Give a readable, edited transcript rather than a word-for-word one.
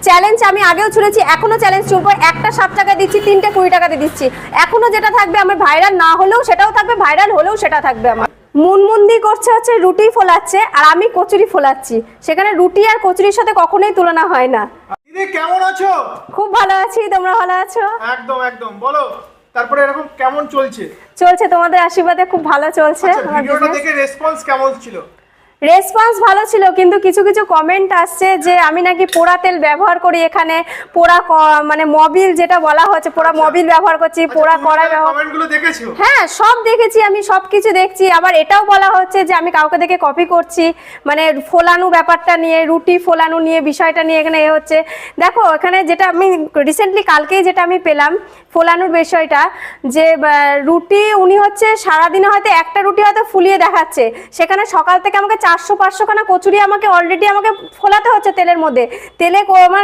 Challenge আমি আগেও ছুড়েছি, এখনো চ্যালেঞ্জ ছুড়বো। একটা 7 টাকা দিচ্ছি, 3টে 20 টাকাতে দিচ্ছি। এখনো যেটা থাকবে, আমার ভাইরাল না হলেও সেটাও থাকবে, ভাইরাল হলেও সেটা থাকবে। আমার মুনমুন্দি করছে হচ্ছে রুটি ফোলাচ্ছে, আর আমি কচুরি ফোলাচ্ছি। সেখানে রুটি আর কচুরির সাথে কখনোই তুলনা হয় না। দিদি কেমন আছো? খুব ভালো আছি, তোমরা ভালো আছো? একদম একদম, বলো তারপরে এরকম কেমন চলছে? চলছে, তোমাদের আশীর্বাদে খুব ভালো চলছে। আচ্ছা, ভিডিওটা দেখে রেসপন্স কেমন ছিল? রেসপন্স ভালো ছিল, কিন্তু কিছু কিছু কমেন্ট আসছে যে আমি নাকি পোড়া তেল ব্যবহার করি, এখানে পোড়া মানে মবিল যেটা বলা হচ্ছে, পোড়া মবিল ব্যবহার করছি, পোড়া কড়াই ব্যবহার। কমেন্টগুলো দেখেছো? হ্যাঁ, সব দেখেছি, আমি সব কিছু দেখছি। আবার এটাও বলা হচ্ছে যে আমি কাউকে দেখে কপি করছি, মানে ফোলানো ব্যাপারটা নিয়ে, রুটি ফোলানো নিয়ে, বিষয়টা নিয়ে এখানে এ হচ্ছে। দেখো, এখানে যেটা আমি রিসেন্টলি কালকেই যেটা আমি পেলাম ফোলানোর বিষয়টা, যে রুটি উনি হচ্ছে সারাদিনে হয়তো একটা রুটি হয়তো ফুলিয়ে দেখাচ্ছে, সেখানে সকাল থেকে আমাকে 400-500 খানা কচুরি আমাকে অলরেডি আমাকে ফোলাতে হচ্ছে তেলের মধ্যে। তেলে